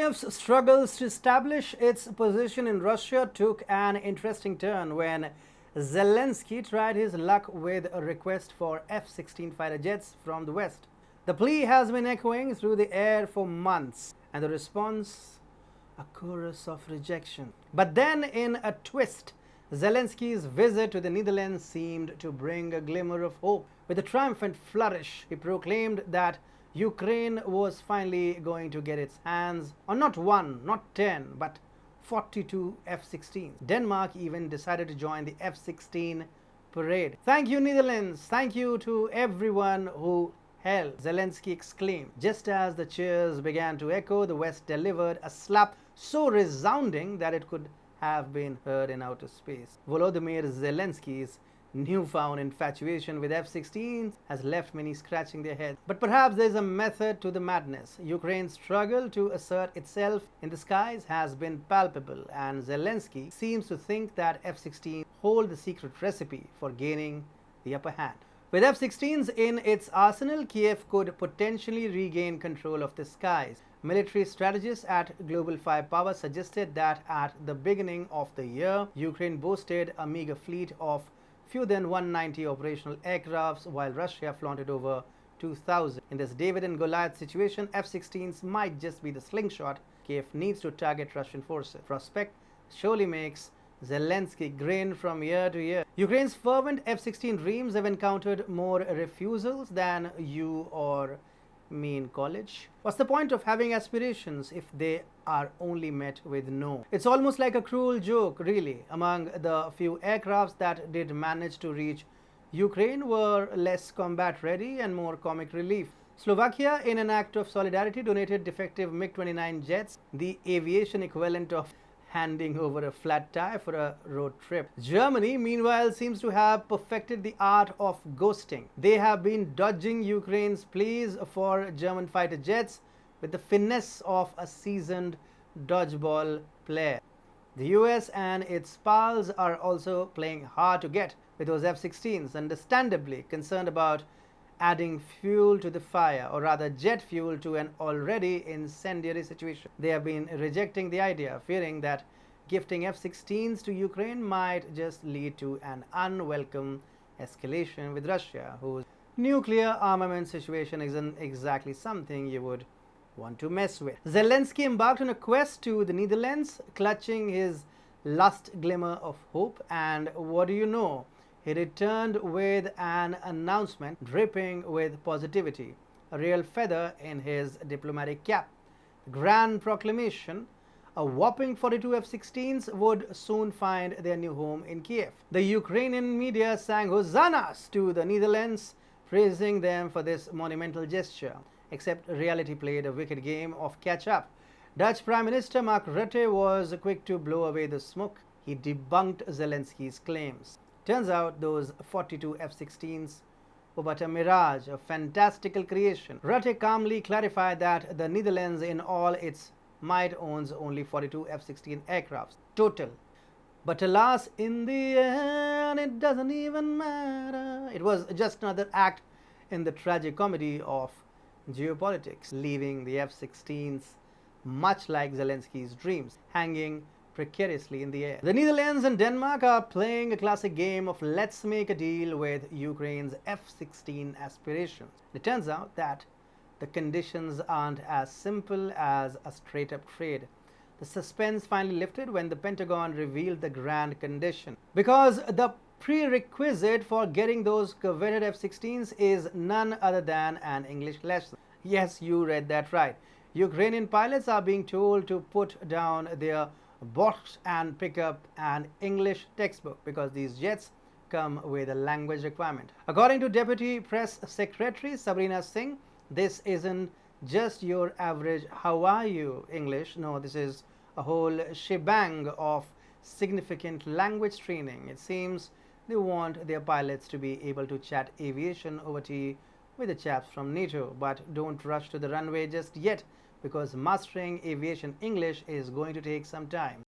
Kiev's struggles to establish its position in Russia took an interesting turn when Zelensky tried his luck with a request for F-16 fighter jets from the West. The plea has been echoing through the air for months, and the response, a chorus of rejection. But then, in a twist, Zelensky's visit to the Netherlands seemed to bring a glimmer of hope. With a triumphant flourish, he proclaimed that Ukraine was finally going to get its hands on not one, not 10, but 42 F-16s. Denmark even decided to join the F-16 parade. Thank you, Netherlands. Thank you to everyone who helped, Zelensky exclaimed. Just as the cheers began to echo, the West delivered a slap so resounding that it could have been heard in outer space. Volodymyr Zelensky's newfound infatuation with F-16s has left many scratching their heads. But perhaps there is a method to the madness. Ukraine's struggle to assert itself in the skies has been palpable, and Zelensky seems to think that F-16s hold the secret recipe for gaining the upper hand. With F-16s in its arsenal, Kiev could potentially regain control of the skies. Military strategists at Global Firepower suggested that at the beginning of the year, Ukraine boasted a meager fleet of fewer than 190 operational aircrafts, while Russia flaunted over 2,000. In this David and Goliath situation, F-16s might just be the slingshot Kiev needs to target Russian forces. Prospect surely makes Zelensky grin from year to year. Ukraine's fervent F-16 dreams have encountered more refusals than you or me in college. What's the point of having aspirations if they are only met with no? It's almost like a cruel joke, really. Among the few aircrafts that did manage to reach Ukraine were less combat ready and more comic relief. Slovakia, in an act of solidarity, donated defective MiG-29 jets, the aviation equivalent of handing over a flat tire for a road trip. Germany, meanwhile, seems to have perfected the art of ghosting. They have been dodging Ukraine's pleas for German fighter jets with the finesse of a seasoned dodgeball player. The US and its pals are also playing hard to get with those F-16s, understandably concerned about adding fuel to the fire, or rather jet fuel to an already incendiary situation. They have been rejecting the idea, fearing that gifting F-16s to Ukraine might just lead to an unwelcome escalation with Russia, whose nuclear armament situation isn't exactly something you would want to mess with. Zelensky embarked on a quest to the Netherlands, clutching his last glimmer of hope, and what do you know? He returned with an announcement dripping with positivity, a real feather in his diplomatic cap. The grand proclamation, a whopping 42 F-16s would soon find their new home in Kiev. The Ukrainian media sang hosannas to the Netherlands, praising them for this monumental gesture. Except reality played a wicked game of catch-up. Dutch Prime Minister Mark Rutte was quick to blow away the smoke. He debunked Zelensky's claims. Turns out those 42 F-16s were but a mirage, a fantastical creation. Rutte calmly clarified that the Netherlands in all its might owns only 42 F-16 aircrafts total. But alas, in the end, it doesn't even matter. It was just another act in the tragic comedy of geopolitics, leaving the F-16s, much like Zelensky's dreams, hanging precariously in the air. The Netherlands and Denmark are playing a classic game of let's make a deal with Ukraine's F-16 aspirations. It turns out that the conditions aren't as simple as a straight-up trade. The suspense finally lifted when the Pentagon revealed the grand condition. Because the prerequisite for getting those coveted F-16s is none other than an English lesson. Yes, you read that right. Ukrainian pilots are being told to put down their box and pick up an English textbook because these jets come with a language requirement. According to Deputy Press Secretary Sabrina Singh, this isn't just your average how are you English. No, this is a whole shebang of significant language training. It seems they want their pilots to be able to chat aviation over tea with the chaps from NATO, but don't rush to the runway just yet, because mastering aviation English is going to take some time.